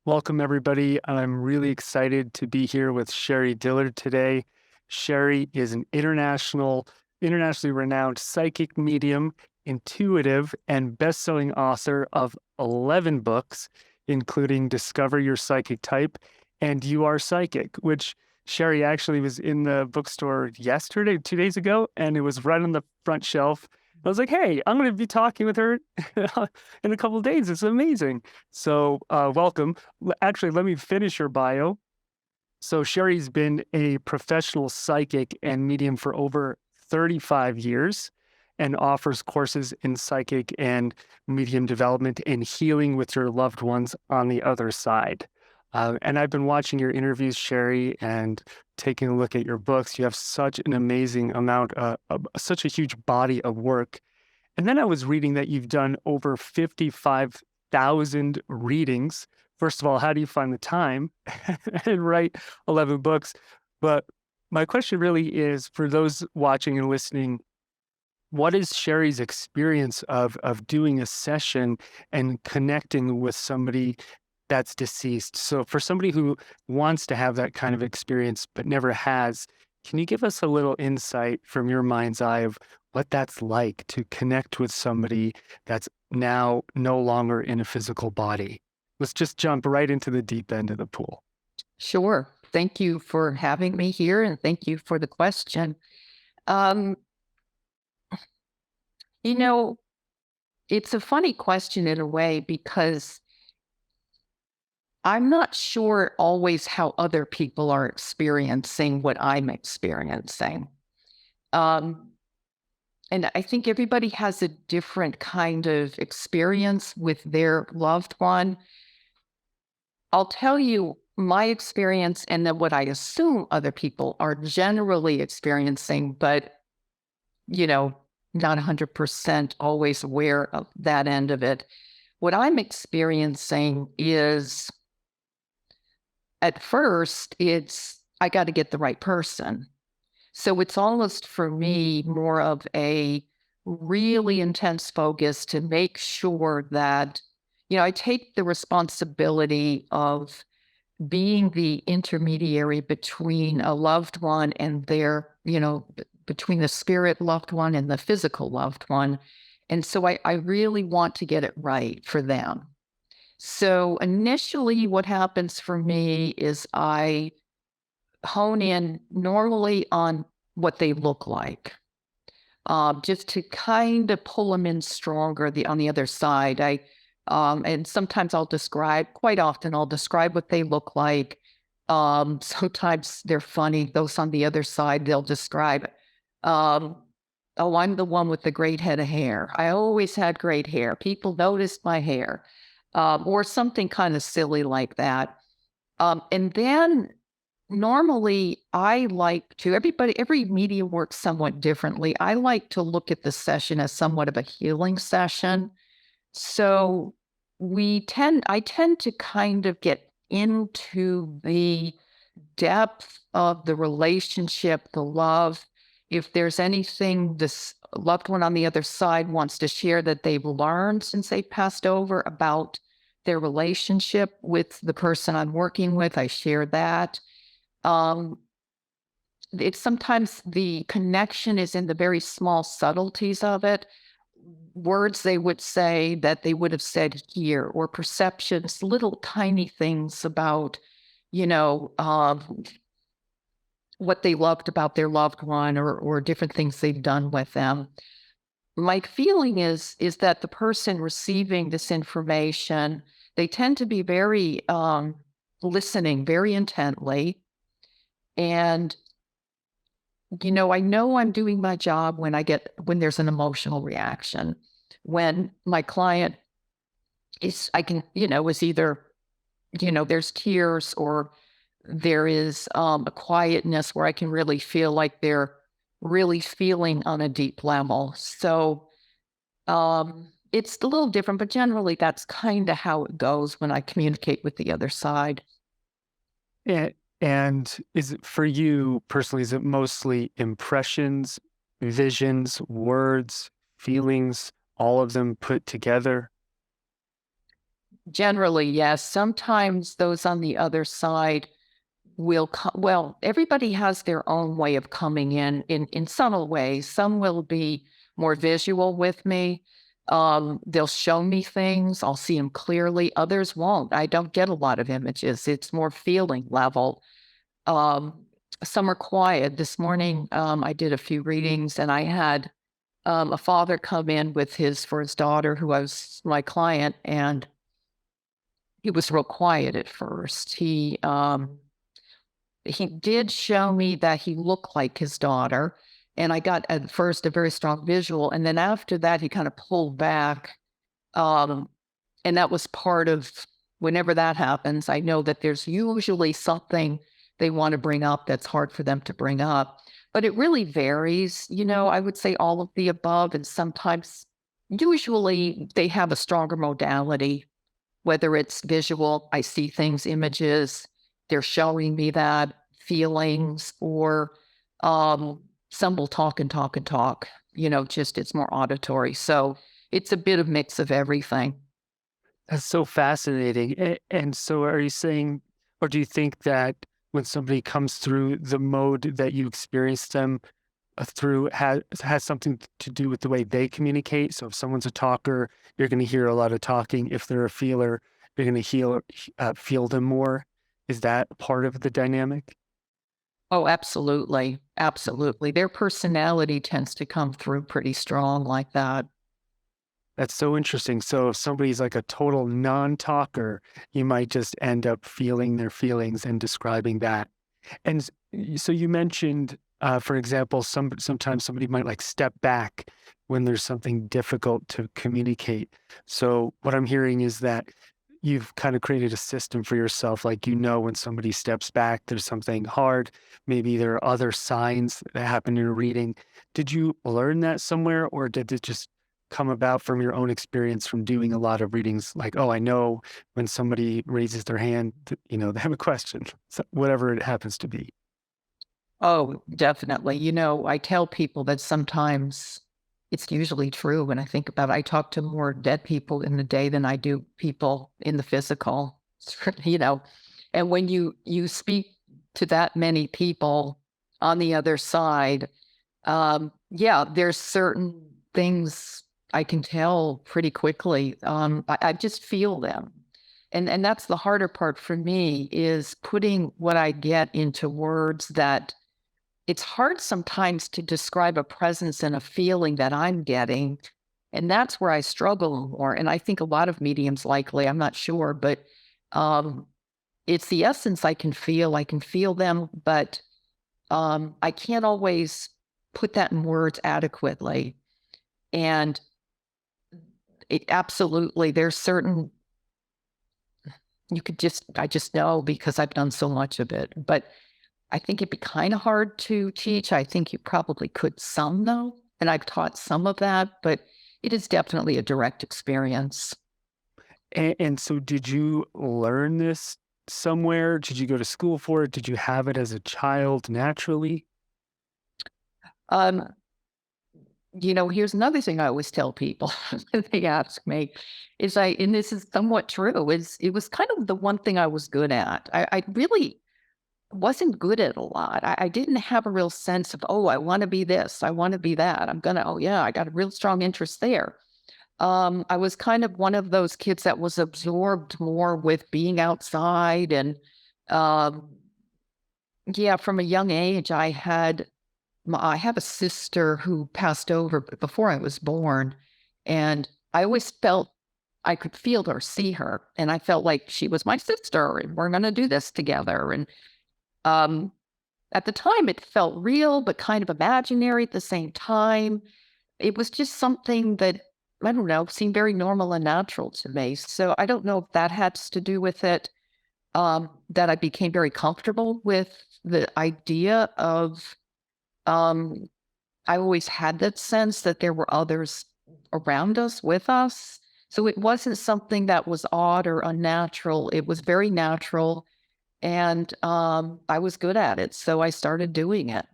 Welcome, everybody. I'm really excited to be here with Sherry Dillard today. Sherry is an internationally renowned psychic medium, intuitive, and best-selling author of 11 books, including Discover Your Psychic Type and You Are Psychic, which Sherry actually was in the bookstore yesterday, 2 days ago, and it was right on the front shelf. I was like, hey, I'm going to be talking with her in a couple of days. It's amazing. So welcome. Actually, let me finish your bio. So Sherry's been a professional psychic and medium for over 35 years and offers courses in psychic and medium development and healing with your loved ones on the other side. And I've been watching your interviews, Sherry, and taking a look at your books. You have such an amazing amount, such a huge body of work. And then I was reading that you've done over 55,000 readings. First of all, how do you find the time and write 11 books? But my question really is for those watching and listening, what is Sherry's experience of doing a session and connecting with somebody that's deceased? So for somebody who wants to have that kind of experience but never has, can you give us a little insight from your mind's eye of what that's like to connect with somebody that's now no longer in a physical body? Let's just jump right into the deep end of the pool. Sure. Thank you for having me here, and thank you for the question. You know, it's a funny question in a way because I'm not sure always how other people are experiencing what I'm experiencing. Um, and I think everybody has a different kind of experience with their loved one. I'll tell you my experience and then what I assume other people are generally experiencing, but, not 100% always aware of that end of it. What I'm experiencing is, at first, I got to get the right person. So it's almost for me more of a really intense focus to make sure that, I take the responsibility of being the intermediary between a loved one and between the spirit loved one and the physical loved one. And so I really want to get it right for them. So initially, what happens for me is I hone in normally on what they look like, just to kind of pull them in stronger on the other side. And sometimes quite often I'll describe what they look like. Sometimes they're funny. Those on the other side, they'll describe, oh, I'm the one with the great head of hair. I always had great hair. People noticed my hair, or something kind of silly like that. And then normally I like to, every medium works somewhat differently. I like to look at the session as somewhat of a healing session. So I tend to kind of get into the depth of the relationship, the love. If there's anything this loved one on the other side wants to share that they've learned since they passed over about their relationship with the person I'm working with, I share that. It's sometimes the connection is in the very small subtleties of it. Words they would say that they would have said here, or perceptions, little tiny things about, what they loved about their loved one, or different things they've done with them. My feeling is that the person receiving this information, they tend to be very listening very intently. And, I know I'm doing my job when there's an emotional reaction. When my client is either, there's tears, or there is a quietness where I can really feel like they're really feeling on a deep level. So it's a little different, but generally that's kind of how it goes when I communicate with the other side. Yeah, And is it for you personally, is it mostly impressions, visions, words, feelings, all of them put together? Generally, yes. Sometimes those on the other side will well, everybody has their own way of coming in subtle ways. Some will be more visual with me. They'll show me things. I'll see them clearly. Others won't. I don't get a lot of images. It's more feeling level. Um, some are quiet. This morning, I did a few readings, and I had a father come in with his for his daughter, who was my client, and he was real quiet at first. He did show me that he looked like his daughter, and I got at first a very strong visual, and then after that, he kind of pulled back. Um, and that was part of whenever that happens, I know that there's usually something they want to bring up that's hard for them to bring up. But it really varies. I would say all of the above, and sometimes, usually, they have a stronger modality, whether it's visual, I see things, images, they're showing me that, feelings, or um, some will talk and talk and talk, just it's more auditory. So it's a bit of mix of everything. That's so fascinating. And so are you saying, or do you think that when somebody comes through the mode that you experience them through has something to do with the way they communicate? So if someone's a talker, you're going to hear a lot of talking. If they're a feeler, you're going to feel them more. Is that part of the dynamic? Oh, absolutely. Absolutely. Their personality tends to come through pretty strong like that. That's so interesting. So if somebody's like a total non-talker, you might just end up feeling their feelings and describing that. And so you mentioned, for example, sometimes somebody might like step back when there's something difficult to communicate. So what I'm hearing is that you've kind of created a system for yourself, like when somebody steps back, there's something hard. Maybe there are other signs that happen in a reading. Did you learn that somewhere, or did it just come about from your own experience from doing a lot of readings? Like, oh, I know when somebody raises their hand, they have a question, so whatever it happens to be. Oh, definitely. I tell people that sometimes it's usually true when I think about it. I talk to more dead people in the day than I do people in the physical, you know. And when you speak to that many people on the other side, yeah, there's certain things I can tell pretty quickly. I just feel them. And that's the harder part for me is putting what I get into words that it's hard sometimes to describe a presence and a feeling that I'm getting. And that's where I struggle more. And I think a lot of mediums likely, I'm not sure, but um, it's the essence I can feel. I can feel them, but I can't always put that in words adequately. And it absolutely, there's certain, I just know because I've done so much of it. But I think it'd be kind of hard to teach. I think you probably could some though. And I've taught some of that, but it is definitely a direct experience. And so did you learn this somewhere? Did you go to school for it? Did you have it as a child naturally? Um, here's another thing I always tell people when they ask me and this is somewhat true, is it was kind of the one thing I was good at. I really wasn't good at a lot. I didn't have a real sense of, oh, I want to be this, I want to be that. Oh yeah, I got a real strong interest there. I was kind of one of those kids that was absorbed more with being outside and um, yeah, from a young age, I have a sister who passed over before I was born, and I always felt I could feel her, see her, and I felt like she was my sister, and we're going to do this together. And um, at the time, it felt real, but kind of imaginary at the same time. It was just something that I don't know seemed very normal and natural to me. So I don't know if that has to do with it. That I became very comfortable with the idea of um, I always had that sense that there were others around us with us. So it wasn't something that was odd or unnatural. It was very natural. and I was good at it, so I started doing it.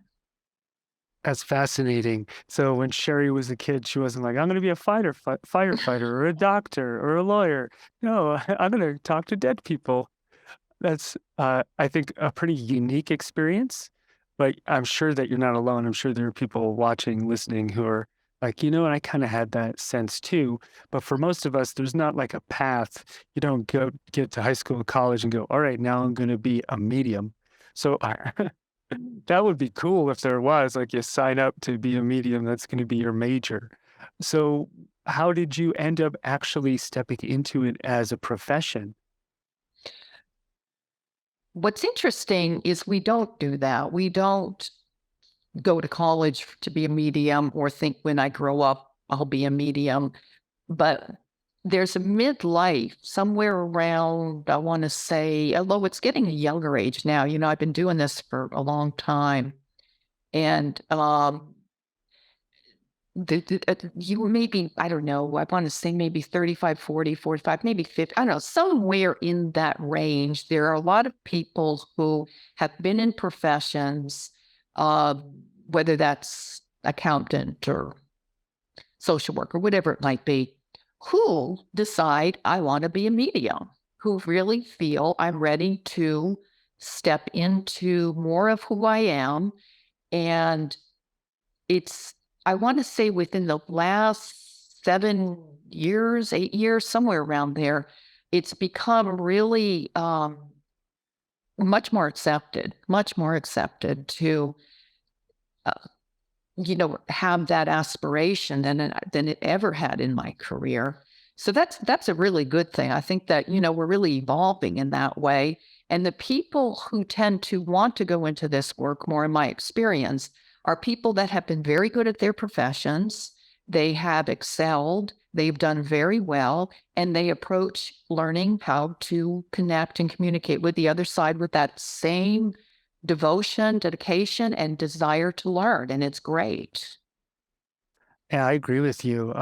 That's fascinating. So when Sherry was a kid, she wasn't like, I'm going to be a firefighter or a doctor or a lawyer. No, I'm going to talk to dead people. That's, I think, a pretty unique experience, but I'm sure that you're not alone. I'm sure there are people watching, listening who are like, and I kind of had that sense too. But for most of us, there's not like a path. You don't go get to high school, college, and go, all right, now I'm going to be a medium. So that would be cool if there was, like, you sign up to be a medium, that's going to be your major. So, how did you end up actually stepping into it as a profession? What's interesting is we don't do that. We don't go to college to be a medium or think when I grow up, I'll be a medium. But there's a midlife somewhere around, I want to say, although it's getting a younger age now, I've been doing this for a long time. And you were maybe, I don't know, I want to say maybe 35, 40, 45, maybe 50, I don't know, somewhere in that range. There are a lot of people who have been in professions, uh, whether that's accountant or social worker, whatever it might be, who decide I want to be a medium, who really feel I'm ready to step into more of who I am. And it's, I want to say within the last 7 years, 8 years, somewhere around there, it's become really much more accepted to, uh, have that aspiration than it ever had in my career. So that's a really good thing. I think that, we're really evolving in that way. And the people who tend to want to go into this work more, in my experience, are people that have been very good at their professions. They have excelled, they've done very well, and they approach learning how to connect and communicate with the other side with that same devotion, dedication, and desire to learn, and it's great. Yeah, I agree with you.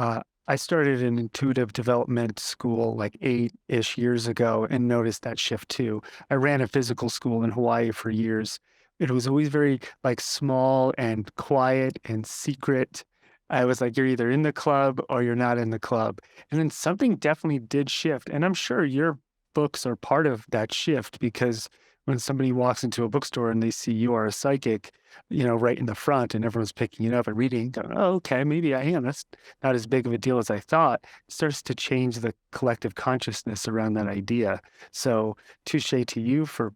I started an intuitive development school like 8-ish years ago and noticed that shift too. I ran a physical school in Hawaii for years. It was always very like small and quiet and secret. I was like, you're either in the club or you're not in the club. And then something definitely did shift. And I'm sure your books are part of that shift because when somebody walks into a bookstore and they see you are a psychic, right in the front and everyone's picking it up and reading, going, oh, okay, maybe I am. That's not as big of a deal as I thought. It starts to change the collective consciousness around that idea. So touche to you for,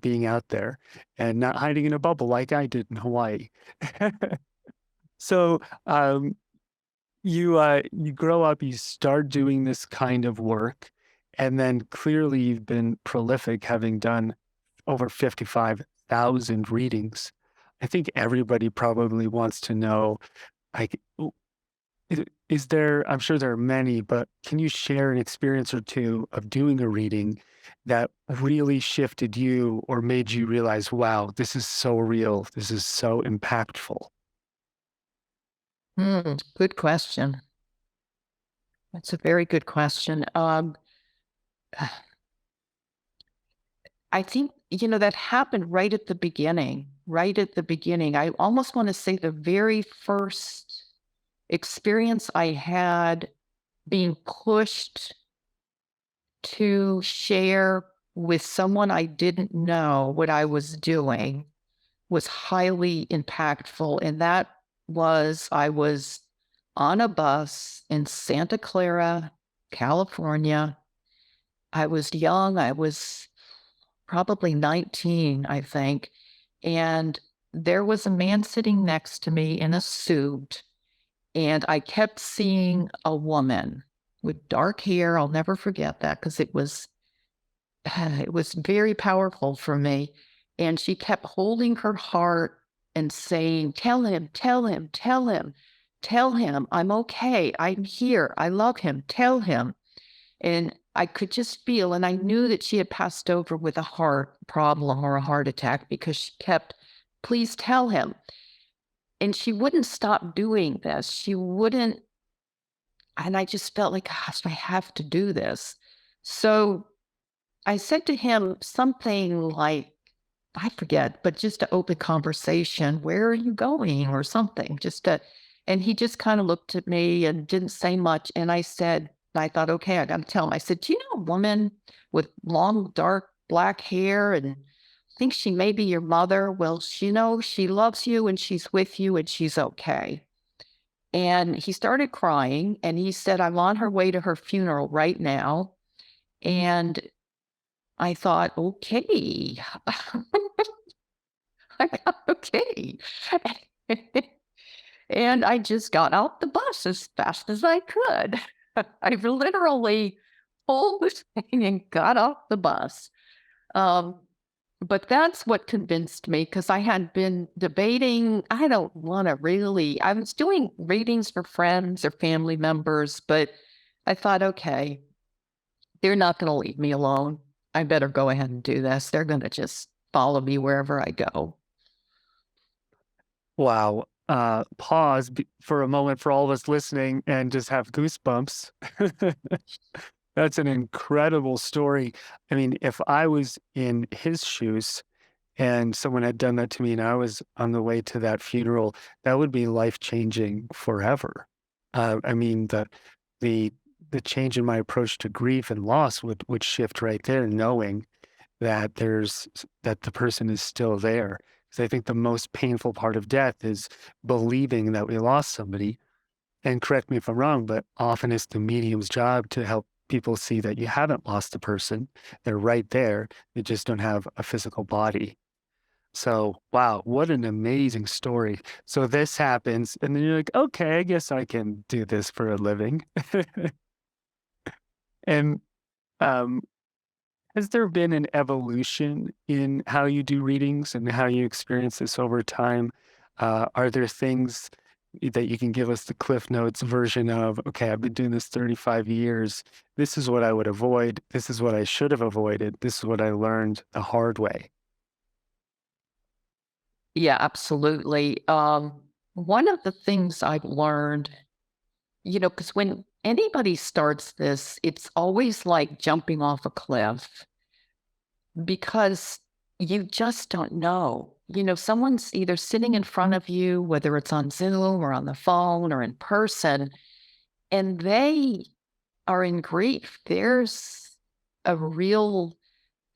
being out there and not hiding in a bubble like I did in Hawaii. So you grow up, you start doing this kind of work, and then clearly you've been prolific, having done over 55,000 readings. I think everybody probably wants to know, like, is there, I'm sure there are many, but can you share an experience or two of doing a reading that really shifted you or made you realize, wow, this is so real. This is so impactful. Good question. That's a very good question. I think, that happened right at the beginning, right at the beginning. I almost want to say the very first experience I had being pushed to share with someone I didn't know what I was doing was highly impactful. And that was, I was on a bus in Santa Clara, California. I was young. I was probably 19, I think. And there was a man sitting next to me in a suit. And I kept seeing a woman with dark hair. I'll never forget that because it was very powerful for me. And she kept holding her heart and saying, tell him, tell him, tell him, tell him I'm okay. I'm here. I love him. Tell him. And I could just feel, and I knew that she had passed over with a heart problem or a heart attack because she kept, please tell him. And she wouldn't stop doing this. She wouldn't. And I just felt like, gosh, I have to do this. So I said to him something like, I forget, but just to open conversation, where are you going or something, and he just kind of looked at me and didn't say much. And I thought, okay, I got to tell him. I said, do you know a woman with long, dark black hair and I think she may be your mother? Well, she loves you and she's with you and she's okay. And he started crying and he said, I'm on her way to her funeral right now. And I thought, okay. I got okay. And I just got out the bus as fast as I could. I literally pulled the thing and got off the bus. Um, but that's what convinced me because I had been debating. I don't want to really, I was doing readings for friends or family members, but I thought, okay, they're not going to leave me alone. I better go ahead and do this. They're going to just follow me wherever I go. Wow. Pause for a moment for all of us listening and just have goosebumps. That's an incredible story. I mean, if I was in his shoes and someone had done that to me and I was on the way to that funeral, that would be life-changing forever. I mean, the the change in my approach to grief and loss would shift right there, knowing that that the person is still there. Because I think the most painful part of death is believing that we lost somebody. And correct me if I'm wrong, but often it's the medium's job to help people see that you haven't lost a person. They're right there. They just don't have a physical body. So, wow, what an amazing story. So this happens, and then you're like, okay, I guess I can do this for a living. And um, has there been an evolution in how you do readings and how you experience this over time? Are there things that you can give us the Cliff Notes version of, okay, I've been doing this 35 years. This is what I would avoid. This is what I should have avoided. This is what I learned the hard way. Yeah, absolutely. One of the things I've learned, because when anybody starts this, it's always like jumping off a cliff because you just don't know. Someone's either sitting in front of you, whether it's on Zoom or on the phone or in person, and they are in grief. There's a real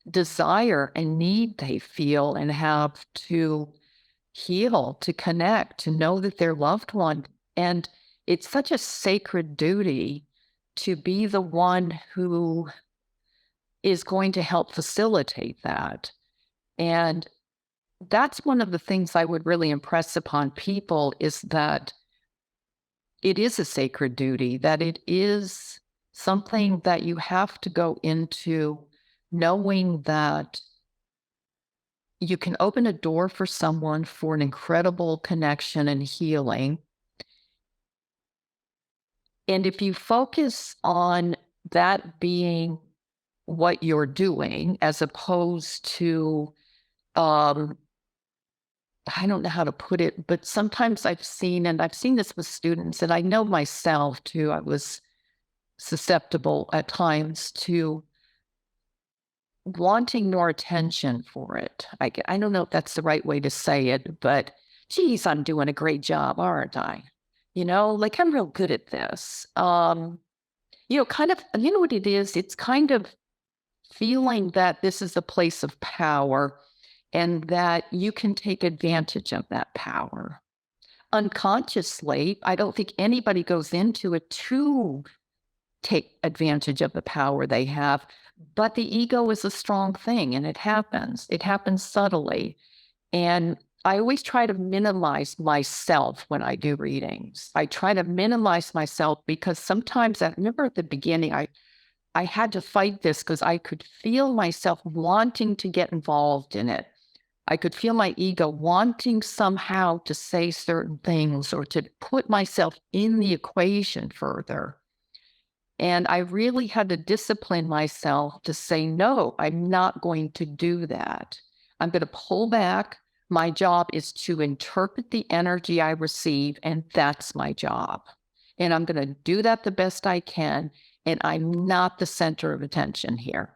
desire and need they feel and have to heal, to connect, to know that their loved one. And it's such a sacred duty to be the one who is going to help facilitate that. And that's one of the things I would really impress upon people is that it is a sacred duty, that it is something that you have to go into knowing that you can open a door for someone for an incredible connection and healing. And if you focus on that being what you're doing, as opposed to, I don't know how to put it, but sometimes I've seen this with students, and I know myself too, I was susceptible at times to wanting more attention for it. I don't know if that's the right way to say it, but geez, I'm doing a great job, aren't I? Like I'm real good at this. Kind of, you know what it is? It's kind of feeling that this is a place of power and that you can take advantage of that power. Unconsciously, I don't think anybody goes into it to take advantage of the power they have. But the ego is a strong thing and it happens. It happens subtly. And I always try to minimize myself when I do readings. I try to minimize myself because sometimes I remember at the beginning, I had to fight this because I could feel myself wanting to get involved in it. I could feel my ego wanting somehow to say certain things or to put myself in the equation further. And I really had to discipline myself to say, no, I'm not going to do that. I'm going to pull back. My job is to interpret the energy I receive, and that's my job. And I'm going to do that the best I can. And I'm not the center of attention here.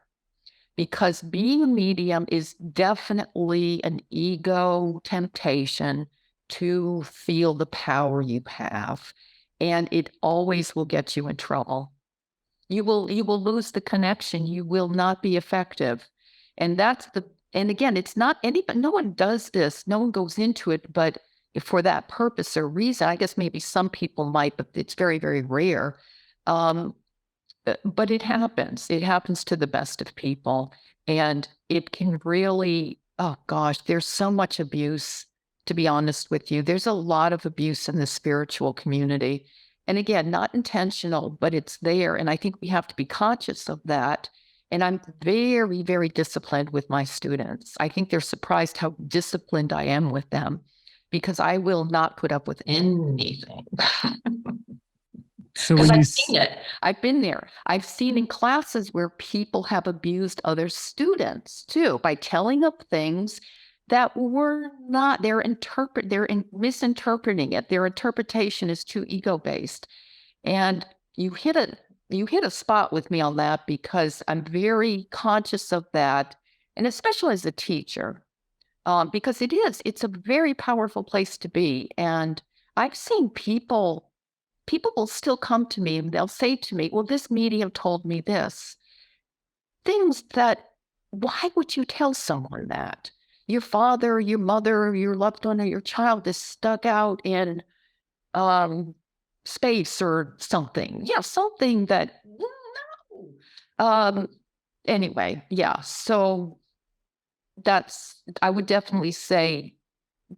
because being a medium is definitely an ego temptation to feel the power you have. And it always will get you in trouble. You will lose the connection. You will not be effective. And that's the and again, it's not anybody, no one does this, no one goes into it, but for that purpose or reason. I guess maybe some people might, but it's very, very rare. Um, but it happens. It happens to the best of people. And it can really, oh gosh, there's so much abuse, to be honest with you. There's a lot of abuse in the spiritual community. And again, not intentional, but it's there. And I think we have to be conscious of that. And I'm very, very disciplined with my students. I think they're surprised how disciplined I am with them because I will not put up with anything. So Because when you I've seen it. I've been there. I've seen in classes where people have abused other students too by telling them things that were not, misinterpreting it. Their interpretation is too ego based. And you hit a you hit a spot with me on that because I'm very conscious of that, and especially as a teacher, because it's a very powerful place to be. And I've seen people will still come to me and they'll say to me, well, this medium told me this. Things that, why would you tell someone that? Your father, your mother, your loved one, or your child is stuck out in um, space or something. Yeah, something that, no. Anyway, yeah. So I would definitely say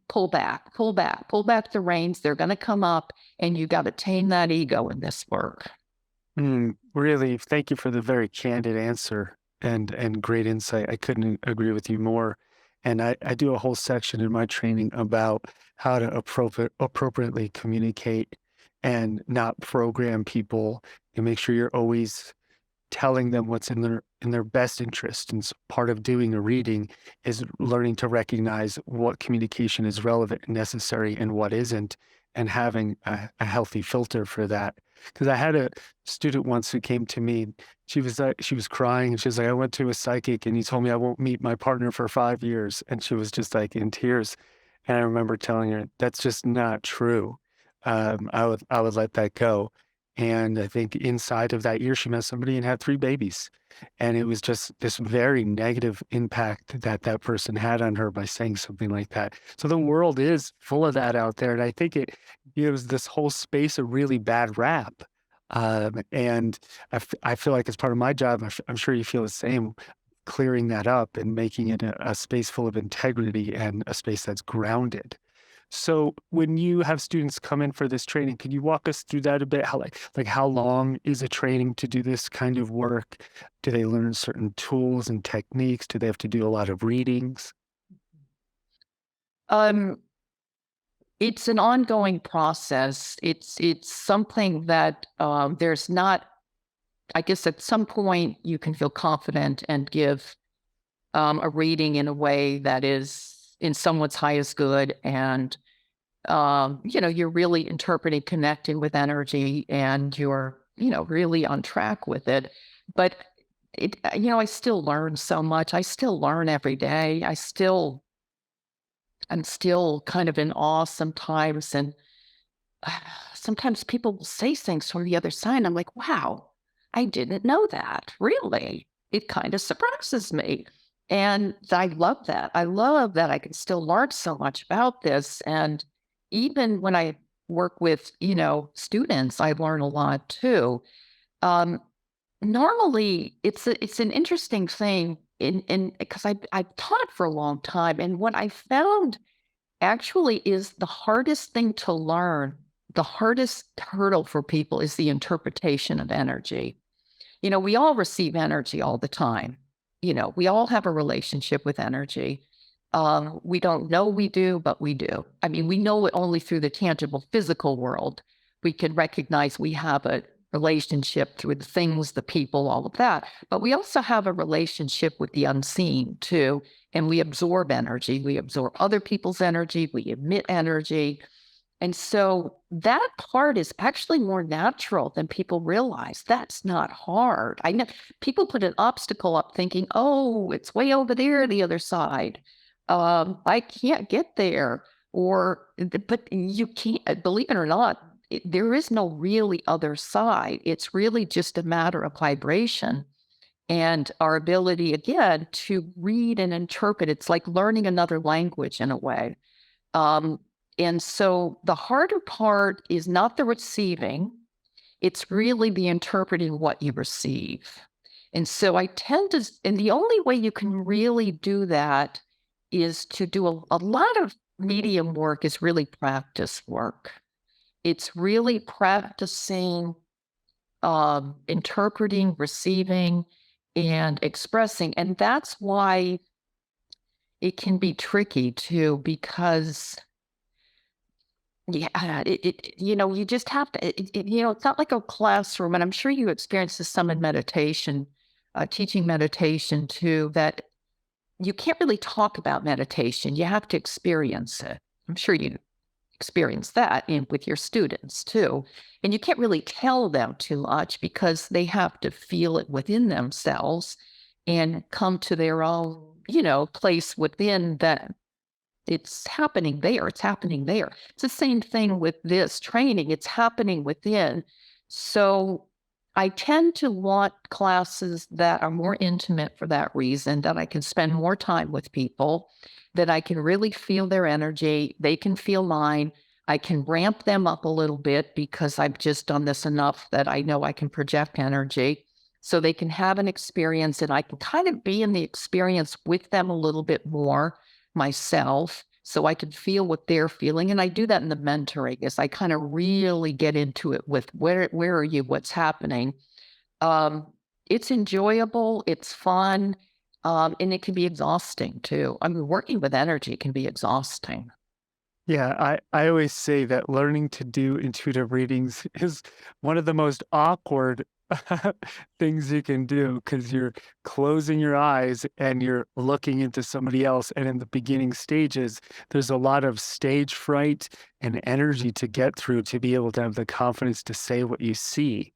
pull back the reins. They're going to come up and you got to tame that ego in this work. really, thank you for the very candid answer and great insight. I couldn't agree with you more. And I do a whole section in my training about how to appropriately communicate and not program people and make sure you're always telling them what's in their best interest. And part of doing a reading is learning to recognize what communication is relevant and necessary and what isn't, and having a healthy filter for that. Because I had a student once who came to me. She was crying and she was like, I went to a psychic and he told me I won't meet my partner for 5 years. And she was just like in tears. And I remember telling her, that's just not true. I would let that go. And I think inside of that year, she met somebody and had 3 babies. And it was just this very negative impact that that person had on her by saying something like that. So the world is full of that out there. And I think it gives this whole space a really bad rap. And I feel like as part of my job, I'm sure you feel the same, clearing that up and making it a space full of integrity and a space that's grounded. So when you have students come in for this training, can you walk us through that a bit? How like how long is a training to do this kind of work? Do they learn certain tools and techniques? Do they have to do a lot of readings? Um, it's an ongoing process. It's something that there's not. I guess at some point you can feel confident and give a reading in a way that is in someone's highest good, and you're really interpreting, connecting with energy, and you're really on track with it. But I still learn so much. I still learn every day. I'm still kind of in awe sometimes. And sometimes people will say things from the other side. And I'm like, wow, I didn't know that. Really? It kind of surprises me. And I love that. I love that I can still learn so much about this. And even when I work with, students, I learn a lot too. Um, Normally it's an interesting thing in because I've taught for a long time. And what I found actually is the hardest thing to learn, the hardest hurdle for people is the interpretation of energy. We all receive energy all the time. We all have a relationship with energy. We don't know we do, but we do. I mean, we know it only through the tangible physical world. We can recognize we have a relationship through the things, the people, all of that. But we also have a relationship with the unseen too. And we absorb energy. We absorb other people's energy. We emit energy. And so that part is actually more natural than people realize. That's not hard. I know people put an obstacle up thinking, oh, it's way over there, the other side. I can't get there. But you can't, believe it or not, there is no really other side. It's really just a matter of vibration and our ability, again, to read and interpret. It's like learning another language in a way. Um, and so the harder part is not the receiving, it's really the interpreting what you receive. And so I tend to, and the only way you can really do that is to do a lot of medium work is really practice work. It's really practicing interpreting, receiving, and expressing. And that's why it can be tricky too, because yeah, you just have to, it's not like a classroom, and I'm sure you experience this some in meditation, teaching meditation too, that you can't really talk about meditation. You have to experience it. I'm sure you experience that with your students too. And you can't really tell them too much because they have to feel it within themselves and come to their own, place within that it's happening there. It's happening there. It's the same thing with this training. It's happening within. So I tend to want classes that are more intimate for that reason, that I can spend more time with people, that I can really feel their energy. They can feel mine. I can ramp them up a little bit because I've just done this enough that I know I can project energy. So they can have an experience and I can kind of be in the experience with them a little bit more myself so I can feel what they're feeling. And I do that in the mentoring is I kind of really get into it with where are you, what's happening. Um, it's enjoyable, it's fun, and it can be exhausting too. I mean, working with energy can be exhausting. Yeah, I always say that learning to do intuitive readings is one of the most awkward things you can do because you're closing your eyes and you're looking into somebody else. And in the beginning stages, there's a lot of stage fright and energy to get through to be able to have the confidence to say what you see.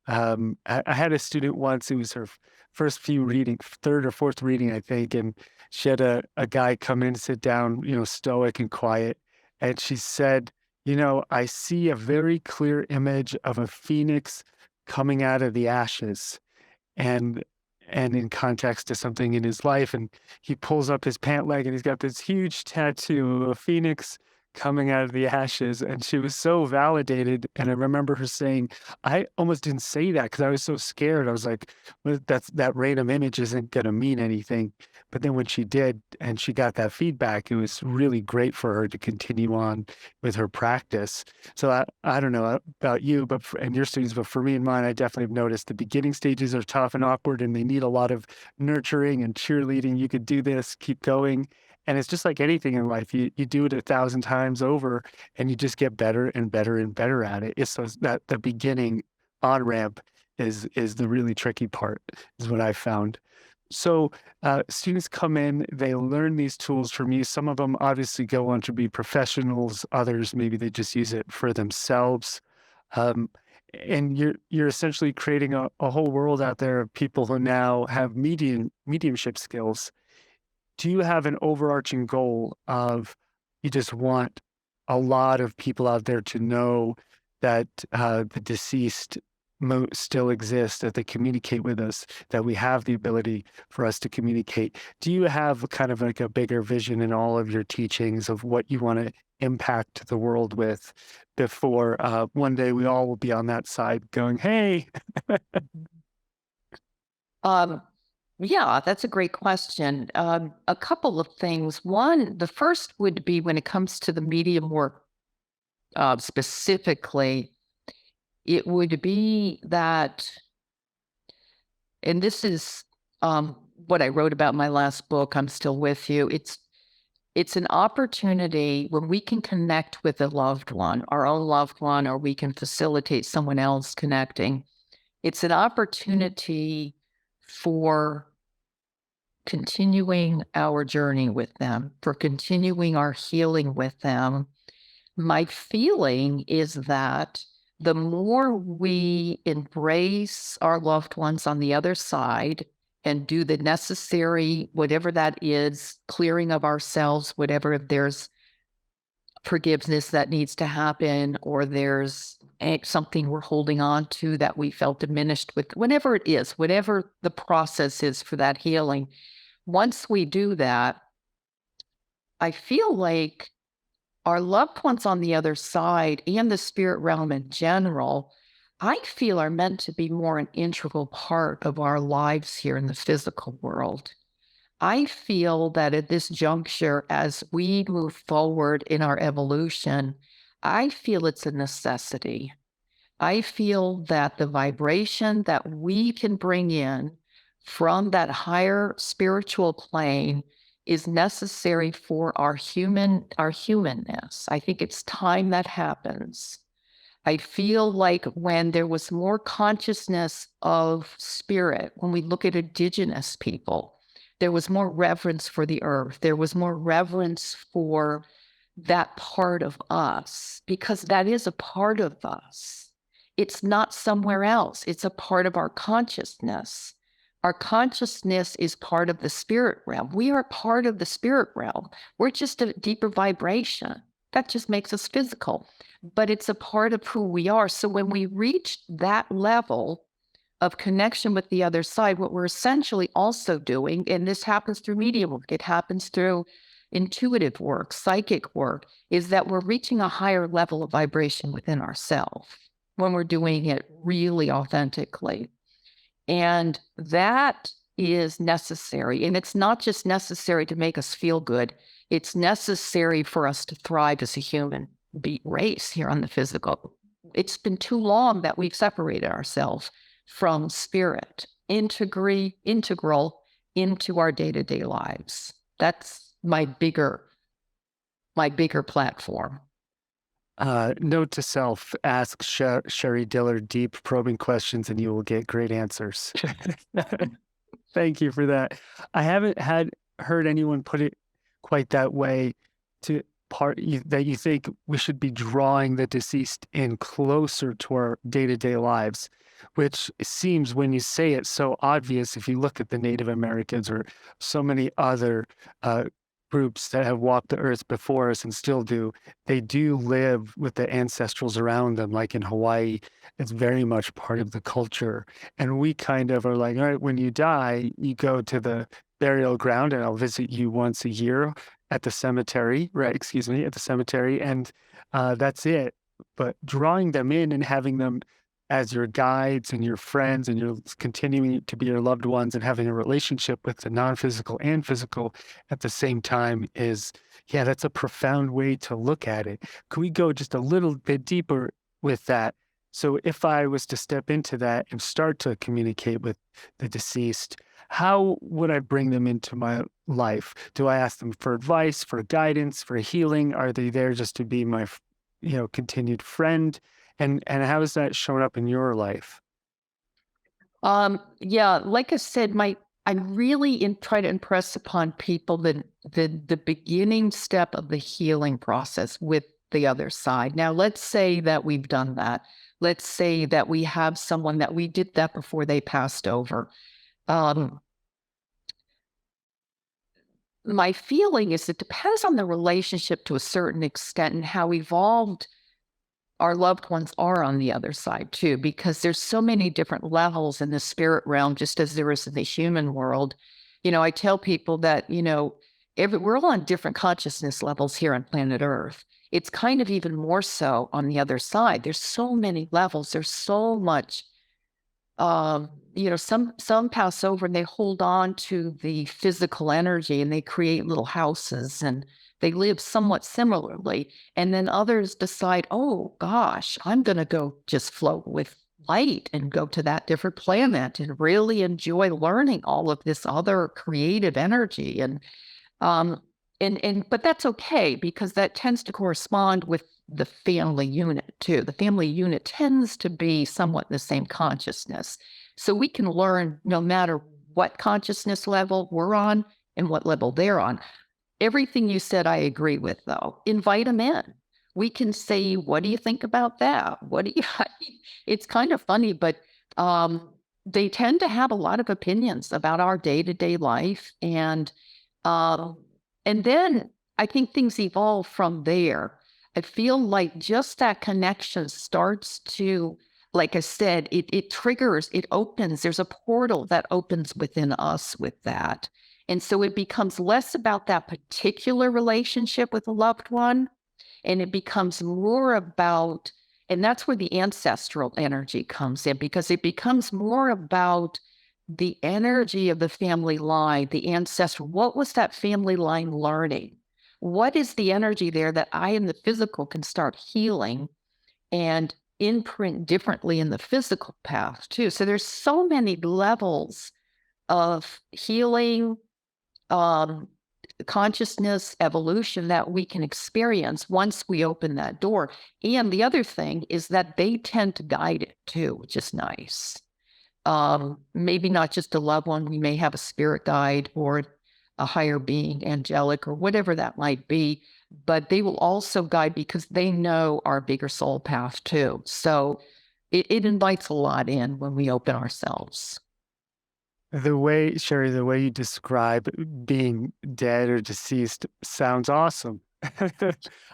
I had a student once, it was her first few reading, third or fourth reading, I think, and she had a guy come in, sit down, stoic and quiet. And she said, I see a very clear image of a phoenix coming out of the ashes and in context to something in his life, and he pulls up his pant leg and he's got this huge tattoo of a phoenix coming out of the ashes, and she was so validated. And I remember her saying, I almost didn't say that because I was so scared. I was like, well, that random image isn't going to mean anything. But then when she did and she got that feedback, it was really great for her to continue on with her practice. So I don't know about you, but and your students, but for me and mine, I definitely have noticed the beginning stages are tough and awkward, and they need a lot of nurturing and cheerleading. You could do this, keep going. And it's just like anything in life. You do it 1,000 times over, and you just get better and better and better at it. It's that the beginning on ramp is the really tricky part, is what I found. So students come in, they learn these tools from you. Some of them obviously go on to be professionals. Others maybe they just use it for themselves. Um, and you're essentially creating a whole world out there of people who now have mediumship skills. Do you have an overarching goal of you just want a lot of people out there to know that the deceased still exist, that they communicate with us, that we have the ability for us to communicate? Do you have kind of like a bigger vision in all of your teachings of what you want to impact the world with before one day we all will be on that side going, hey? Um, yeah, that's a great question. A couple of things. One, the first would be when it comes to the medium work specifically, it would be that, and this is what I wrote about in my last book, I'm Still With You. It's an opportunity when we can connect with a loved one, our own loved one, or we can facilitate someone else connecting. It's an opportunity for continuing our journey with them, for continuing our healing with them, My feeling is that the more we embrace our loved ones on the other side and do the necessary, whatever that is, clearing of ourselves, whatever there's forgiveness that needs to happen, or there's something we're holding on to that we felt diminished with, whatever it is, whatever the process is for that healing. Once we do that, I feel like our loved ones on the other side and the spirit realm in general, I feel are meant to be more an integral part of our lives here in the physical world. I feel that at this juncture, as we move forward in our evolution, I feel it's a necessity. I feel that the vibration that we can bring in from that higher spiritual plane is necessary for our humanness. I think it's time that happens. I feel like when there was more consciousness of spirit, when we look at indigenous people, there was more reverence for the earth. There was more reverence for that part of us, because that is a part of us. It's not somewhere else. It's a part of our consciousness. Our consciousness is part of the spirit realm. We are part of the spirit realm. We're just a deeper vibration. That just makes us physical, but it's a part of who we are. So when we reach that level of connection with the other side, what we're essentially also doing, and this happens through medium work, it happens through intuitive work, psychic work, is that we're reaching a higher level of vibration within ourselves when we're doing it really authentically. And that is necessary. And it's not just necessary to make us feel good, it's necessary for us to thrive as a human race here on the physical. It's been too long that we've separated ourselves from spirit, integral into our day-to-day lives. That's my bigger platform. Note to self, ask Sherry Diller deep probing questions and you will get great answers. Thank you for that. I haven't heard anyone put it quite that way, to that you think we should be drawing the deceased in closer to our day-to-day lives, which seems, when you say it, so obvious. If you look at the Native Americans or so many other groups that have walked the earth before us and still do, they do live with the ancestrals around them. Like in Hawaii, it's very much part of the culture. And we kind of are like, all right, when you die, you go to the burial ground and I'll visit you once a year at the cemetery, right? Excuse me, at the cemetery. And that's it. But drawing them in and having them as your guides and your friends, and you're continuing to be your loved ones and having a relationship with the non-physical and physical at the same time is, yeah, that's a profound way to look at it. Can we go just a little bit deeper with that? So if I was to step into that and start to communicate with the deceased, how would I bring them into my life? Do I ask them for advice, for guidance, for healing? Are they there just to be my, continued friend? And how has that shown up in your life? Yeah, like I said, I really try to impress upon people the beginning step of the healing process with the other side. Now, let's say that we've done that. Let's say that we have someone that we did that before they passed over. My feeling is it depends on the relationship to a certain extent and how evolved our loved ones are on the other side too, because there's so many different levels in the spirit realm, just as there is in the human world. I tell people that, we're all on different consciousness levels here on planet Earth. It's kind of even more so on the other side. There's so many levels. There's so much, some pass over and they hold on to the physical energy and they create little houses and they live somewhat similarly. And then others decide, oh gosh, I'm going to go just float with light and go to that different planet and really enjoy learning all of this other creative energy. But that's okay, because that tends to correspond with the family unit too. The family unit tends to be somewhat the same consciousness. So we can learn no matter what consciousness level we're on and what level they're on. Everything you said, I agree with, though. Invite them in. we can say, "What do you think about that? What do you?" I mean, it's kind of funny, but um, they tend to have a lot of opinions about our day to day life, um, and then I think things evolve from there. I feel like just that connection starts to, like I said, it triggers, it opens. There's a portal that opens within us with that. And so it becomes less about that particular relationship with a loved one, and it becomes more about, and that's where the ancestral energy comes in, because it becomes more about the energy of the family line, the ancestor. What was that family line learning? What is the energy there that I in the physical can start healing and imprint differently in the physical path too? So there's so many levels of healing, um, consciousness evolution that we can experience once we open that door. And the other thing is that they tend to guide it too, which is nice. Maybe not just a loved one. We may have a spirit guide or a higher being, angelic, or whatever that might be, but they will also guide because they know our bigger soul path too. So it invites a lot in when we open ourselves. The way, Sherry, the way you describe being dead or deceased sounds awesome.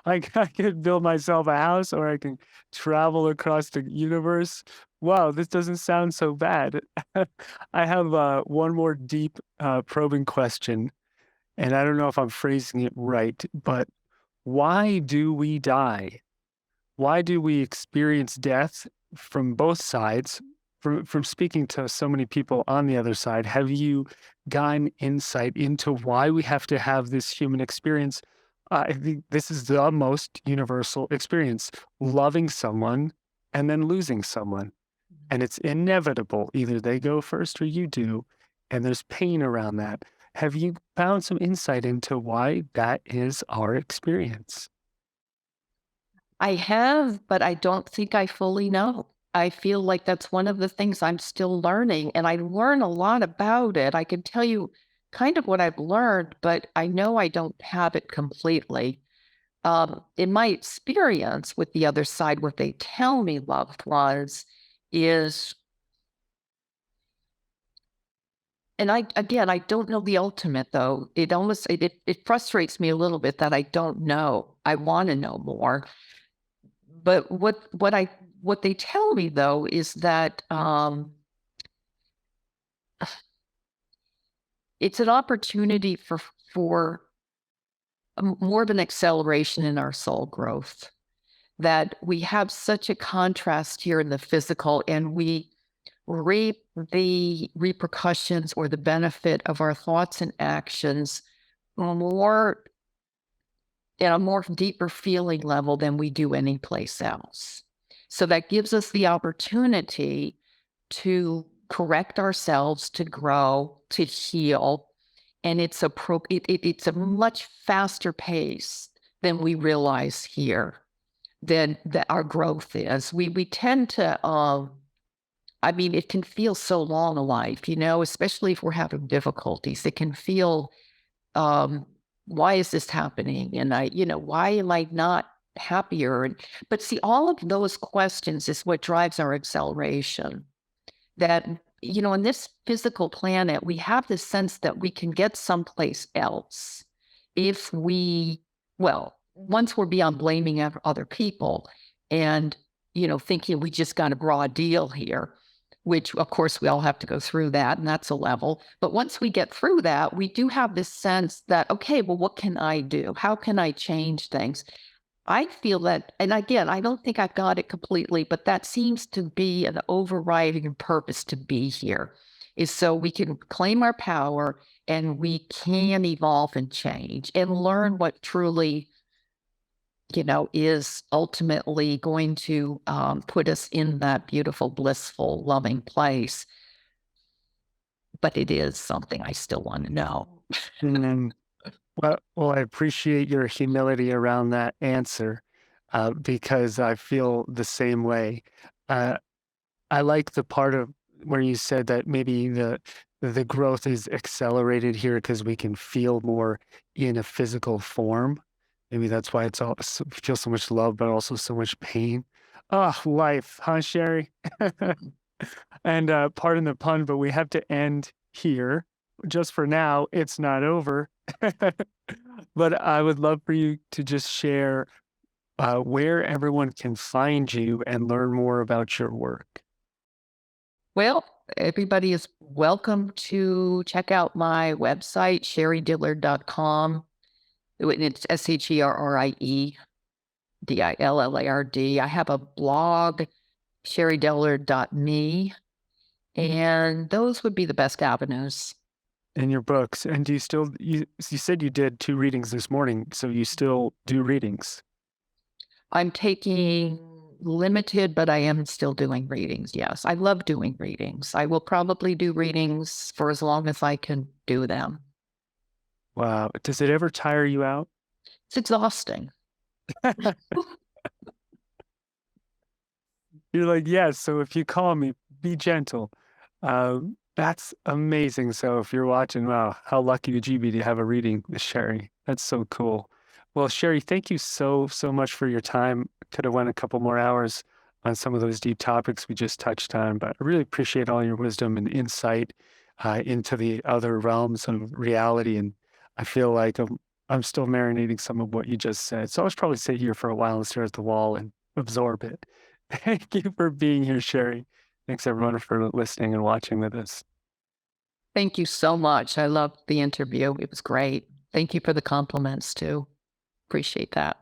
I could build myself a house or I can travel across the universe. Wow, this doesn't sound so bad. I have one more deep, probing question, and I don't know if I'm phrasing it right, but why do we die? Why do we experience death from both sides? From speaking to so many people on the other side, have you gotten insight into why we have to have this human experience? I think this is the most universal experience, loving someone and then losing someone. And it's inevitable. Either they go first or you do. And there's pain around that. Have you found some insight into why that is our experience? I have, but I don't think I fully know. I feel like that's one of the things I'm still learning, and I learn a lot about it. I can tell you kind of what I've learned, but I know I don't have it completely. In my experience with the other side, what they tell me loved ones is, and I don't know the ultimate though. It frustrates me a little bit that I don't know. I want to know more. But what they tell me though is that it's an opportunity for more of an acceleration in our soul growth. That we have such a contrast here in the physical, and we reap the repercussions or the benefit of our thoughts and actions more at a more deeper feeling level than we do anyplace else. So that gives us the opportunity to correct ourselves, to grow, to heal. And it's a much faster pace than we realize here, than that our growth is. We tend to I mean, it can feel so long a life, especially if we're having difficulties. It can feel, um, why is this happening? And why am I not happier? But see, all of those questions is what drives our acceleration. That, on this physical planet, we have this sense that we can get someplace else if we, well, once we're beyond blaming other people and, thinking we just got a raw deal here, which of course we all have to go through that, and that's a level. But once we get through that, we do have this sense that, okay, well, what can I do? How can I change things? I feel that, and again, I don't think I've got it completely, but that seems to be an overriding purpose to be here, is so we can claim our power and we can evolve and change and learn what truly, is ultimately going to put us in that beautiful, blissful, loving place. But it is something I still want to know. Mm. Well, I appreciate your humility around that answer, because I feel the same way. Uh, I like the part of where you said that maybe the growth is accelerated here because we can feel more in a physical form. Maybe that's why it's all feel so much love, but also so much pain. Ah, life, huh, Sherry? And pardon the pun, but we have to end here. Just for now, it's not over. But I would love for you to just share where everyone can find you and learn more about your work. Well, everybody is welcome to check out my website, sherrydillard.com. It's SHERRIEDILLARD. I have a blog, sherrydillard.me, and those would be the best avenues. In your books. And do you still you said you did 2 readings this morning, so you still do readings? I'm taking limited, but I am still doing readings. Yes, I love doing readings. I will probably do readings for as long as I can do them. Wow. Does it ever tire you out? It's exhausting. You're like, "Yes, so if you call me, be gentle." That's amazing. So if you're watching, wow, how lucky would you be to have a reading with Sherry? That's so cool. Well, Sherry, thank you so much for your time. Could have went a couple more hours on some of those deep topics we just touched on, but I really appreciate all your wisdom and insight into the other realms of reality. And I feel like I'm still marinating some of what you just said. So I'll just probably sit here for a while and stare at the wall and absorb it. Thank you for being here, Sherry. Thanks everyone for listening and watching with us. Thank you so much. I loved the interview. It was great. Thank you for the compliments too. Appreciate that.